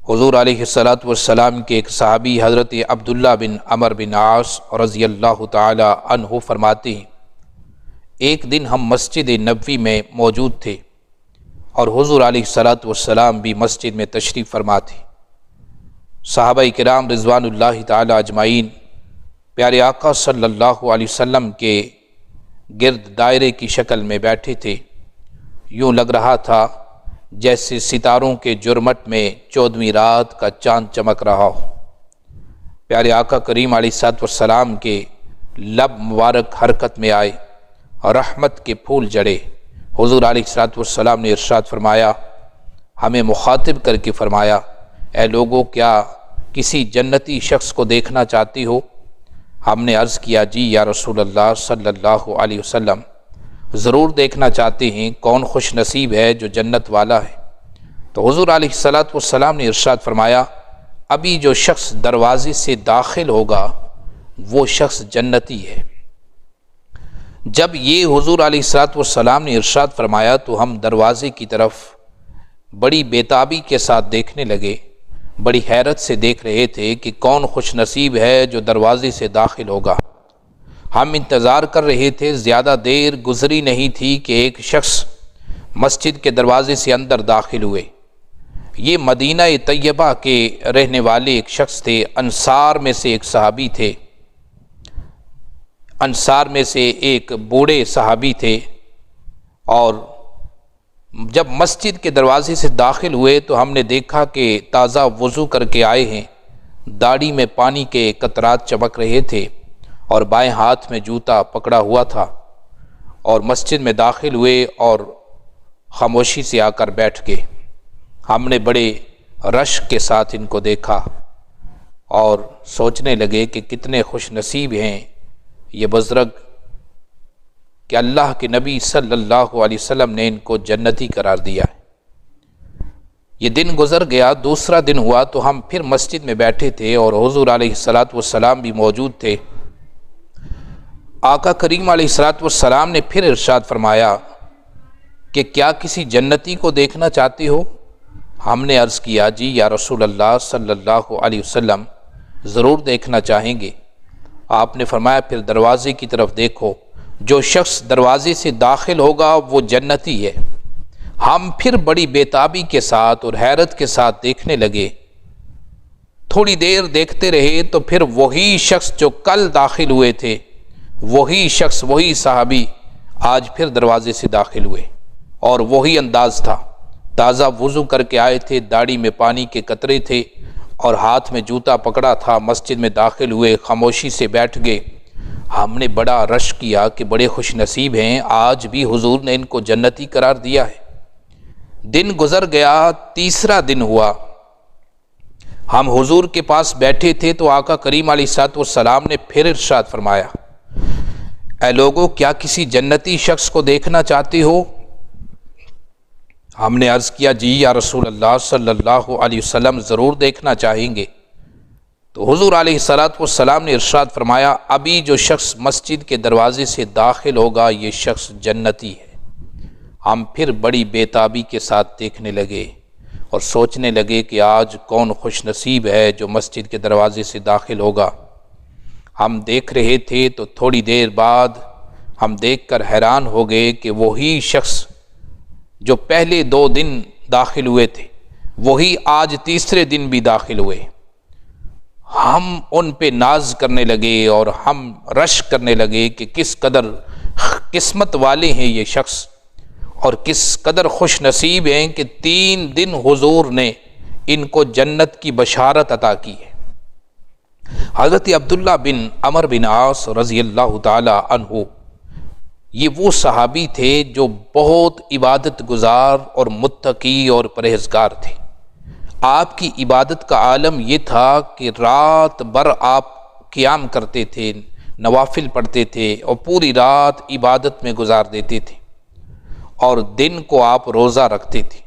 حضور علیہ الصلاۃ والسلام کے ایک صحابی حضرت عبداللہ بن عمر بن عاص رضی اللہ تعالی عنہ فرماتے ہیں، ایک دن ہم مسجد نبوی میں موجود تھے اور حضور علیہ الصلاۃ والسلام بھی مسجد میں تشریف فرما تھے۔ صحابہ کرام رضوان اللہ تعالی اجمعین پیارے آقا صلی اللہ علیہ وسلم کے گرد دائرے کی شکل میں بیٹھے تھے۔ یوں لگ رہا تھا جیسے ستاروں کے جرمٹ میں 14ویں رات کا چاند چمک رہا ہو۔ پیارے آقا کریم علیہ الصلوۃ والسلام کے لب مبارک حرکت میں آئے اور رحمت کے پھول جڑے۔ حضور علیہ الصلوۃ والسلام نے ارشاد فرمایا، ہمیں مخاطب کر کے فرمایا، اے لوگوں، کیا کسی جنتی شخص کو دیکھنا چاہتی ہو؟ ہم نے عرض کیا، جی یا رسول اللہ صلی اللہ علیہ وسلم، ضرور دیکھنا چاہتے ہیں، کون خوش نصیب ہے جو جنت والا ہے؟ تو حضور علیہ الصلوۃ والسلام نے ارشاد فرمایا، ابھی جو شخص دروازے سے داخل ہوگا وہ شخص جنتی ہے۔ جب یہ حضور علیہ الصلوۃ والسلام نے ارشاد فرمایا تو ہم دروازے کی طرف بڑی بےتابی کے ساتھ دیکھنے لگے، بڑی حیرت سے دیکھ رہے تھے کہ کون خوش نصیب ہے جو دروازے سے داخل ہوگا۔ ہم انتظار کر رہے تھے، زیادہ دیر گزری نہیں تھی کہ ایک شخص مسجد کے دروازے سے اندر داخل ہوئے۔ یہ مدینہ طیبہ کے رہنے والے ایک شخص تھے، انصار میں سے ایک صحابی تھے، انصار میں سے ایک بوڑھے صحابی تھے۔ اور جب مسجد کے دروازے سے داخل ہوئے تو ہم نے دیکھا کہ تازہ وضو کر کے آئے ہیں، داڑھی میں پانی کے قطرات چمک رہے تھے اور بائیں ہاتھ میں جوتا پکڑا ہوا تھا، اور مسجد میں داخل ہوئے اور خاموشی سے آ کر بیٹھ گئے۔ ہم نے بڑے رشک کے ساتھ ان کو دیکھا اور سوچنے لگے کہ کتنے خوش نصیب ہیں یہ بزرگ کہ اللہ کے نبی صلی اللہ علیہ وسلم نے ان کو جنتی قرار دیا ہے۔ یہ دن گزر گیا، دوسرا دن ہوا تو ہم پھر مسجد میں بیٹھے تھے اور حضور علیہ الصلوۃ والسلام بھی موجود تھے۔ آقا کریم علیہ الصلوۃ والسلام نے پھر ارشاد فرمایا کہ کیا کسی جنتی کو دیکھنا چاہتے ہو؟ ہم نے عرض کیا، جی یا رسول اللہ صلی اللہ علیہ وسلم، ضرور دیکھنا چاہیں گے۔ آپ نے فرمایا، پھر دروازے کی طرف دیکھو، جو شخص دروازے سے داخل ہوگا وہ جنتی ہے۔ ہم پھر بڑی بےتابی کے ساتھ اور حیرت کے ساتھ دیکھنے لگے۔ تھوڑی دیر دیکھتے رہے تو پھر وہی شخص جو کل داخل ہوئے تھے، وہی شخص، وہی صحابی آج پھر دروازے سے داخل ہوئے، اور وہی انداز تھا، تازہ وضو کر کے آئے تھے، داڑھی میں پانی کے قطرے تھے اور ہاتھ میں جوتا پکڑا تھا، مسجد میں داخل ہوئے، خاموشی سے بیٹھ گئے۔ ہم نے بڑا رش کیا کہ بڑے خوش نصیب ہیں، آج بھی حضور نے ان کو جنتی قرار دیا ہے۔ دن گزر گیا، تیسرا دن ہوا، ہم حضور کے پاس بیٹھے تھے تو آقا کریم علیہ الصلوۃ والسلام نے پھر ارشاد فرمایا، اے لوگوں، کیا کسی جنتی شخص کو دیکھنا چاہتے ہو؟ ہم نے عرض کیا، جی یا رسول اللہ صلی اللہ علیہ وسلم، ضرور دیکھنا چاہیں گے۔ تو حضور علیہ الصلوۃ والسلام نے ارشاد فرمایا، ابھی جو شخص مسجد کے دروازے سے داخل ہوگا یہ شخص جنتی ہے۔ ہم پھر بڑی بےتابی کے ساتھ دیکھنے لگے اور سوچنے لگے کہ آج کون خوش نصیب ہے جو مسجد کے دروازے سے داخل ہوگا۔ ہم دیکھ رہے تھے تو تھوڑی دیر بعد ہم دیکھ کر حیران ہو گئے کہ وہی شخص جو پہلے 2 دن داخل ہوئے تھے، وہی آج تیسرے دن بھی داخل ہوئے۔ ہم ان پہ ناز کرنے لگے اور ہم رشک کرنے لگے کہ کس قدر قسمت والے ہیں یہ شخص، اور کس قدر خوش نصیب ہیں کہ 3 دن حضور نے ان کو جنت کی بشارت عطا کی ہے۔ حضرت عبداللہ بن عمر بن عاص رضی اللہ تعالی عنہ، یہ وہ صحابی تھے جو بہت عبادت گزار اور متقی اور پرہیزگار تھے۔ آپ کی عبادت کا عالم یہ تھا کہ رات بھر آپ قیام کرتے تھے، نوافل پڑھتے تھے اور پوری رات عبادت میں گزار دیتے تھے، اور دن کو آپ روزہ رکھتے تھے،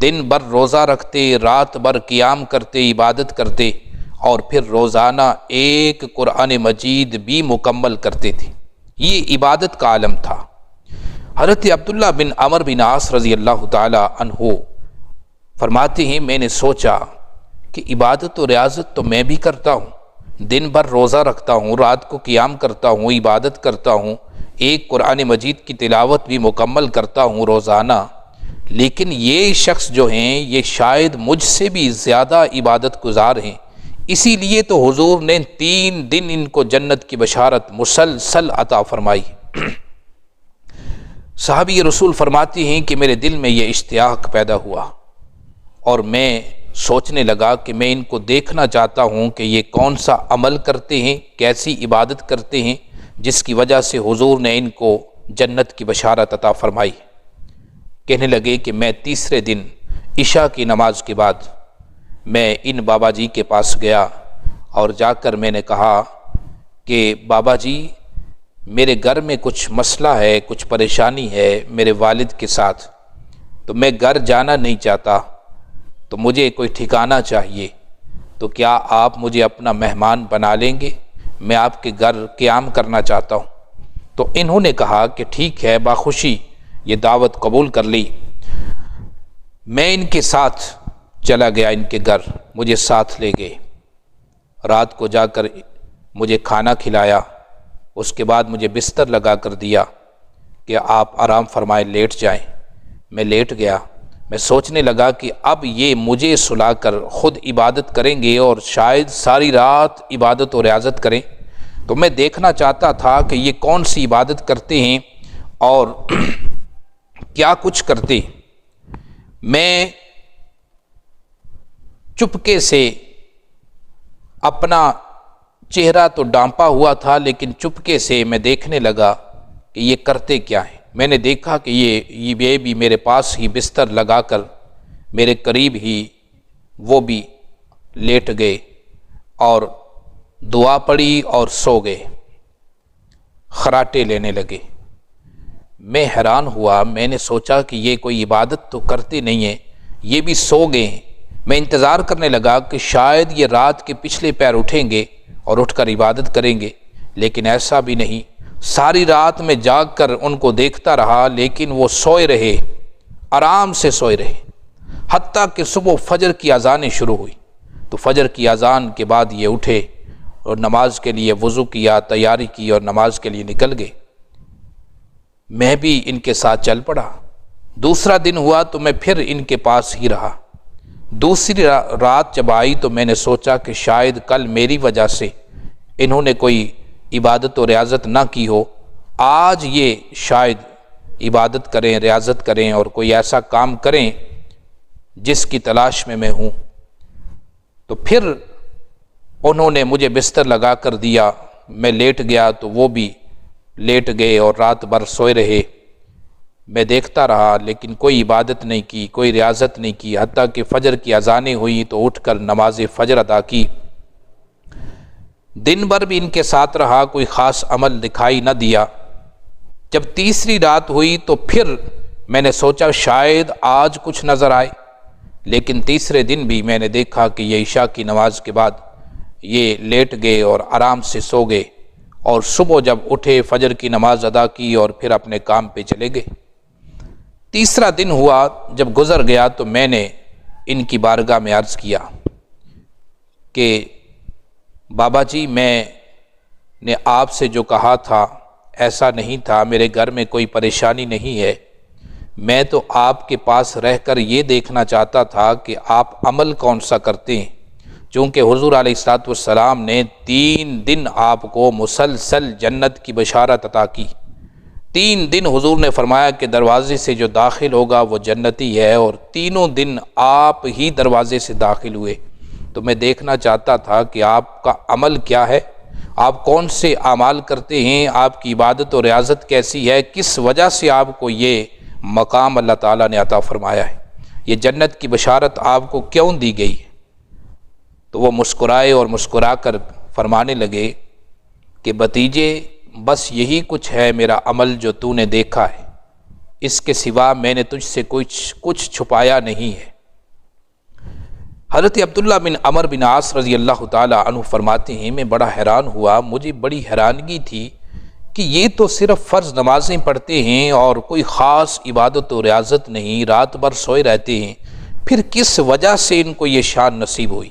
دن بھر روزہ رکھتے، رات بھر قیام کرتے، عبادت کرتے، اور پھر روزانہ ایک قرآن مجید بھی مکمل کرتے تھے۔ یہ عبادت کا عالم تھا۔ حضرت عبداللہ بن عمر بن عاص رضی اللہ تعالی عنہ فرماتے ہیں، میں نے سوچا کہ عبادت و ریاضت تو میں بھی کرتا ہوں، دن بھر روزہ رکھتا ہوں، رات کو قیام کرتا ہوں، عبادت کرتا ہوں، ایک قرآن مجید کی تلاوت بھی مکمل کرتا ہوں روزانہ، لیکن یہ شخص جو ہیں یہ شاید مجھ سے بھی زیادہ عبادت گزار ہیں، اسی لیے تو حضور نے 3 دن ان کو جنت کی بشارت مسلسل عطا فرمائی۔ صحابی رسول فرماتی ہیں کہ میرے دل میں یہ اشتیاق پیدا ہوا اور میں سوچنے لگا کہ میں ان کو دیکھنا چاہتا ہوں کہ یہ کون سا عمل کرتے ہیں، کیسی عبادت کرتے ہیں جس کی وجہ سے حضور نے ان کو جنت کی بشارت عطا فرمائی۔ کہنے لگے کہ میں تیسرے دن عشاء کی نماز کے بعد میں ان بابا جی کے پاس گیا اور جا کر میں نے کہا کہ بابا جی میرے گھر میں کچھ مسئلہ ہے، کچھ پریشانی ہے میرے والد کے ساتھ، تو میں گھر جانا نہیں چاہتا، تو مجھے کوئی ٹھکانہ چاہیے، تو کیا آپ مجھے اپنا مہمان بنا لیں گے؟ میں آپ کے گھر قیام کرنا چاہتا ہوں۔ تو انہوں نے کہا کہ ٹھیک ہے، باخوشی یہ دعوت قبول کر لی۔ میں ان کے ساتھ چلا گیا، ان کے گھر مجھے ساتھ لے گئے، رات کو جا کر مجھے کھانا کھلایا، اس کے بعد مجھے بستر لگا کر دیا کہ آپ آرام فرمائیں، لیٹ جائیں۔ میں لیٹ گیا، میں سوچنے لگا کہ اب یہ مجھے سلا کر خود عبادت کریں گے اور شاید ساری رات عبادت و ریاضت کریں، تو میں دیکھنا چاہتا تھا کہ یہ کون سی عبادت کرتے ہیں اور کیا کچھ کرتے ہیں۔ میں چپکے سے اپنا چہرہ تو ڈانپا ہوا تھا، لیکن چپکے سے میں دیکھنے لگا کہ یہ کرتے کیا ہیں۔ میں نے دیکھا کہ یہ بھی میرے پاس ہی بستر لگا کر میرے قریب ہی وہ بھی لیٹ گئے اور دعا پڑھی اور سو گئے، خراٹے لینے لگے۔ میں حیران ہوا، میں نے سوچا کہ یہ کوئی عبادت تو کرتے نہیں ہیں، یہ بھی سو گئے ہیں۔ میں انتظار کرنے لگا کہ شاید یہ رات کے پچھلے پیر اٹھیں گے اور اٹھ کر عبادت کریں گے، لیکن ایسا بھی نہیں۔ ساری رات میں جاگ کر ان کو دیکھتا رہا، لیکن وہ سوئے رہے، آرام سے سوئے رہے، حتیٰ کہ صبح فجر کی اذانیں شروع ہوئی۔ تو فجر کی اذان کے بعد یہ اٹھے اور نماز کے لیے وضو کیا، تیاری کی اور نماز کے لیے نکل گئے۔ میں بھی ان کے ساتھ چل پڑا۔ دوسرا دن ہوا تو میں پھر ان کے پاس ہی رہا۔ دوسری رات جب آئی تو میں نے سوچا کہ شاید کل میری وجہ سے انہوں نے کوئی عبادت و ریاضت نہ کی ہو، آج یہ شاید عبادت کریں، ریاضت کریں اور کوئی ایسا کام کریں جس کی تلاش میں ہوں۔ تو پھر انہوں نے مجھے بستر لگا کر دیا، میں لیٹ گیا تو وہ بھی لیٹ گئے اور رات بھر سوئے رہے۔ میں دیکھتا رہا لیکن کوئی عبادت نہیں کی، کوئی ریاضت نہیں کی، حتیٰ کہ فجر کی اذانیں ہوئی تو اٹھ کر نماز فجر ادا کی۔ دن بھر بھی ان کے ساتھ رہا، کوئی خاص عمل دکھائی نہ دیا۔ جب تیسری رات ہوئی تو پھر میں نے سوچا شاید آج کچھ نظر آئے، لیکن تیسرے دن بھی میں نے دیکھا کہ یہ عشاء کی نماز کے بعد یہ لیٹ گئے اور آرام سے سو گئے، اور صبح جب اٹھے فجر کی نماز ادا کی اور پھر اپنے کام پہ چلے گئے۔ تیسرا دن ہوا، جب گزر گیا تو میں نے ان کی بارگاہ میں عرض کیا کہ بابا جی میں نے آپ سے جو کہا تھا ایسا نہیں تھا، میرے گھر میں کوئی پریشانی نہیں ہے، میں تو آپ کے پاس رہ کر یہ دیکھنا چاہتا تھا کہ آپ عمل کون سا کرتے ہیں، چونکہ حضور علیہ الصلوۃ والسلام نے 3 دن آپ کو مسلسل جنت کی بشارت عطا کی۔ 3 دن حضور نے فرمایا کہ دروازے سے جو داخل ہوگا وہ جنتی ہے، اور تینوں دن آپ ہی دروازے سے داخل ہوئے۔ تو میں دیکھنا چاہتا تھا کہ آپ کا عمل کیا ہے، آپ کون سے اعمال کرتے ہیں، آپ کی عبادت و ریاضت کیسی ہے، کس وجہ سے آپ کو یہ مقام اللہ تعالیٰ نے عطا فرمایا ہے، یہ جنت کی بشارت آپ کو کیوں دی گئی ہے۔ تو وہ مسکرائے اور مسکرا کر فرمانے لگے کہ بھتیجے بس یہی کچھ ہے میرا عمل جو تو نے دیکھا ہے، اس کے سوا میں نے تجھ سے کچھ چھپایا نہیں ہے۔ حضرت عبداللہ بن عمر بن عاص رضی اللہ تعالی عنہ فرماتے ہیں میں بڑا حیران ہوا، مجھے بڑی حیرانگی تھی کہ یہ تو صرف فرض نمازیں پڑھتے ہیں اور کوئی خاص عبادت و ریاضت نہیں، رات بھر سوئے رہتے ہیں، پھر کس وجہ سے ان کو یہ شان نصیب ہوئی۔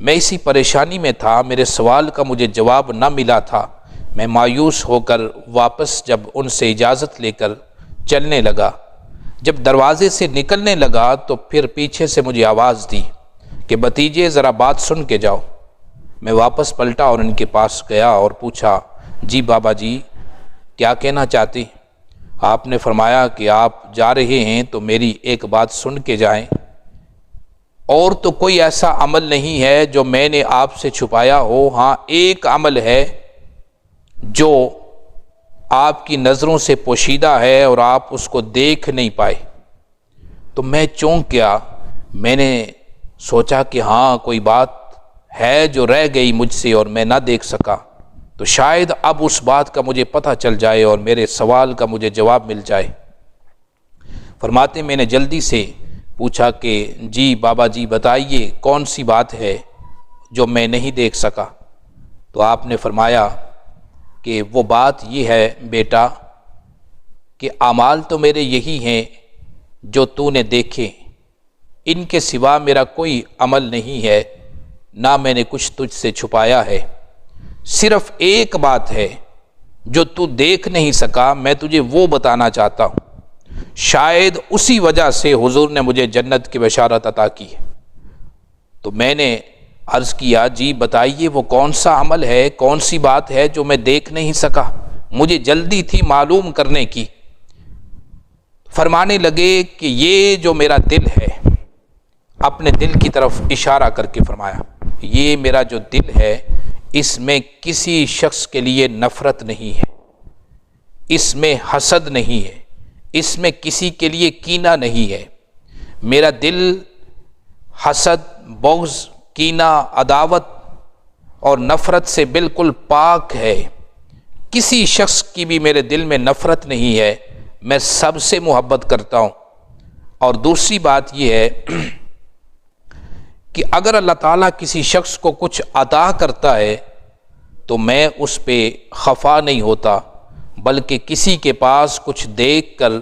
میں اسی پریشانی میں تھا، میرے سوال کا مجھے جواب نہ ملا تھا۔ میں مایوس ہو کر واپس جب ان سے اجازت لے کر چلنے لگا، جب دروازے سے نکلنے لگا تو پھر پیچھے سے مجھے آواز دی کہ بھتیجے ذرا بات سن کے جاؤ۔ میں واپس پلٹا اور ان کے پاس گیا اور پوچھا، جی بابا جی کیا کہنا چاہتے؟ آپ نے فرمایا کہ آپ جا رہے ہیں تو میری ایک بات سن کے جائیں، اور تو کوئی ایسا عمل نہیں ہے جو میں نے آپ سے چھپایا ہو، ہاں ایک عمل ہے جو آپ کی نظروں سے پوشیدہ ہے اور آپ اس کو دیکھ نہیں پائے۔ تو میں چونک گیا، میں نے سوچا کہ ہاں کوئی بات ہے جو رہ گئی مجھ سے اور میں نہ دیکھ سکا، تو شاید اب اس بات کا مجھے پتہ چل جائے اور میرے سوال کا مجھے جواب مل جائے۔ فرماتے میں نے جلدی سے پوچھا کہ جی بابا جی بتائیے کون سی بات ہے جو میں نہیں دیکھ سکا؟ تو آپ نے فرمایا کہ وہ بات یہ ہے بیٹا کہ اعمال تو میرے یہی ہیں جو تو نے دیکھے، ان کے سوا میرا کوئی عمل نہیں ہے، نہ میں نے کچھ تجھ سے چھپایا ہے۔ صرف ایک بات ہے جو تو دیکھ نہیں سکا، میں تجھے وہ بتانا چاہتا ہوں، شاید اسی وجہ سے حضور نے مجھے جنت کی بشارت عطا کی ہے۔ تو میں نے عرض کیا جی بتائیے وہ کون سا عمل ہے، کون سی بات ہے جو میں دیکھ نہیں سکا، مجھے جلدی تھی معلوم کرنے کی۔ فرمانے لگے کہ یہ جو میرا دل ہے، اپنے دل کی طرف اشارہ کر کے فرمایا، یہ میرا جو دل ہے اس میں کسی شخص کے لیے نفرت نہیں ہے، اس میں حسد نہیں ہے، اس میں کسی کے لیے کینہ نہیں ہے۔ میرا دل حسد، بغض، کینہ، عداوت اور نفرت سے بالکل پاک ہے، کسی شخص کی بھی میرے دل میں نفرت نہیں ہے، میں سب سے محبت کرتا ہوں۔ اور دوسری بات یہ ہے کہ اگر اللہ تعالیٰ کسی شخص کو کچھ عطا کرتا ہے تو میں اس پہ خفا نہیں ہوتا، بلکہ کسی کے پاس کچھ دیکھ کر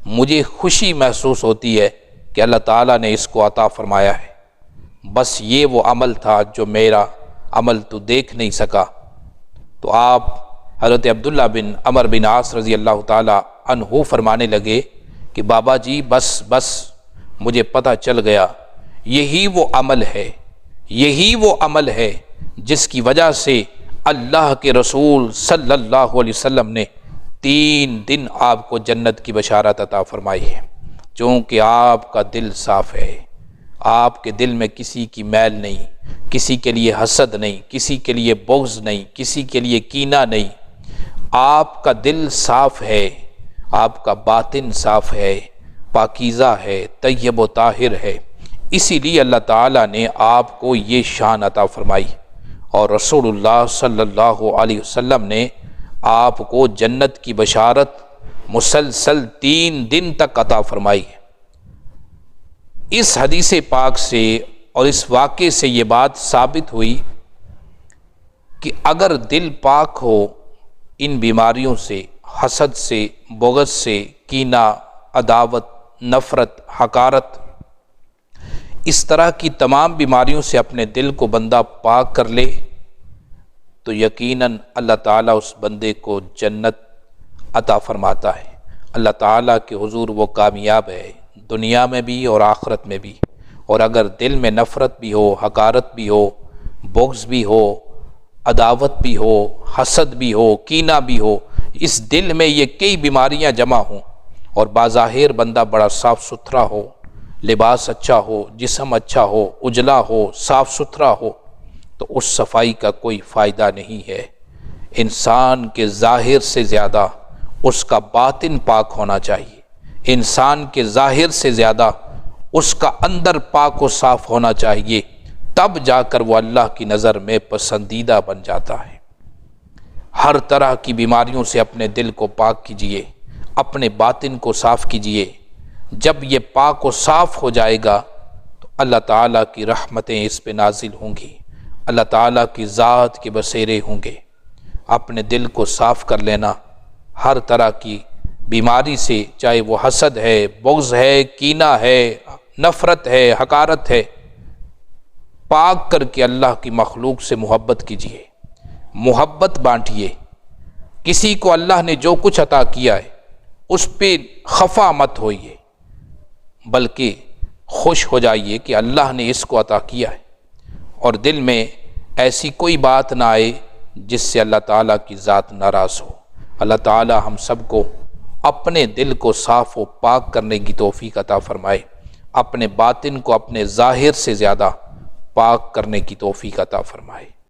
مجھے خوشی محسوس ہوتی ہے کہ اللہ تعالیٰ نے اس کو عطا فرمایا ہے۔ بس یہ وہ عمل تھا جو میرا عمل تو دیکھ نہیں سکا۔ تو آپ حضرت عبداللہ بن عمر بن عاص رضی اللہ تعالیٰ عنہ فرمانے لگے کہ بابا جی بس مجھے پتہ چل گیا، یہی وہ عمل ہے، یہی وہ عمل ہے جس کی وجہ سے اللہ کے رسول صلی اللہ علیہ وسلم نے 3 دن آپ کو جنت کی بشارت عطا فرمائی ہے، چونکہ آپ کا دل صاف ہے، آپ کے دل میں کسی کی میل نہیں، کسی کے لیے حسد نہیں، کسی کے لیے بغض نہیں، کسی کے لیے کینہ نہیں، آپ کا دل صاف ہے، آپ کا باطن صاف ہے، پاکیزہ ہے، طیب و طاہر ہے، اسی لیے اللہ تعالیٰ نے آپ کو یہ شان عطا فرمائی، اور رسول اللہ صلی اللہ علیہ وسلم نے آپ کو جنت کی بشارت مسلسل 3 دن تک عطا فرمائی ہے۔ اس حدیث پاک سے اور اس واقعے سے یہ بات ثابت ہوئی کہ اگر دل پاک ہو ان بیماریوں سے، حسد سے، بغض سے، کینہ، عداوت، نفرت، حقارت، اس طرح کی تمام بیماریوں سے اپنے دل کو بندہ پاک کر لے تو یقیناً اللہ تعالیٰ اس بندے کو جنت عطا فرماتا ہے۔ اللہ تعالیٰ کے حضور وہ کامیاب ہے، دنیا میں بھی اور آخرت میں بھی۔ اور اگر دل میں نفرت بھی ہو، حقارت بھی ہو، بغض بھی ہو، عداوت بھی ہو، حسد بھی ہو، کینہ بھی ہو، اس دل میں یہ کئی بیماریاں جمع ہوں اور بظاہر بندہ بڑا صاف ستھرا ہو، لباس اچھا ہو، جسم اچھا ہو، اجلا ہو، صاف ستھرا ہو، تو اس صفائی کا کوئی فائدہ نہیں ہے۔ انسان کے ظاہر سے زیادہ اس کا باطن پاک ہونا چاہیے، انسان کے ظاہر سے زیادہ اس کا اندر پاک و صاف ہونا چاہیے، تب جا کر وہ اللہ کی نظر میں پسندیدہ بن جاتا ہے۔ ہر طرح کی بیماریوں سے اپنے دل کو پاک کیجیے، اپنے باطن کو صاف کیجیے۔ جب یہ پاک و صاف ہو جائے گا تو اللہ تعالیٰ کی رحمتیں اس پہ نازل ہوں گی، اللہ تعالیٰ کی ذات کے بسیرے ہوں گے۔ اپنے دل کو صاف کر لینا، ہر طرح کی بیماری سے، چاہے وہ حسد ہے، بغض ہے، کینہ ہے، نفرت ہے، حقارت ہے، پاک کر کے اللہ کی مخلوق سے محبت کیجیے، محبت بانٹیے۔ کسی کو اللہ نے جو کچھ عطا کیا ہے اس پہ خفا مت ہوئیے، بلکہ خوش ہو جائیے کہ اللہ نے اس کو عطا کیا ہے، اور دل میں ایسی کوئی بات نہ آئے جس سے اللہ تعالیٰ کی ذات ناراض ہو۔ اللہ تعالیٰ ہم سب کو اپنے دل کو صاف و پاک کرنے کی توفیق عطا فرمائے، اپنے باطن کو اپنے ظاہر سے زیادہ پاک کرنے کی توفیق عطا فرمائے۔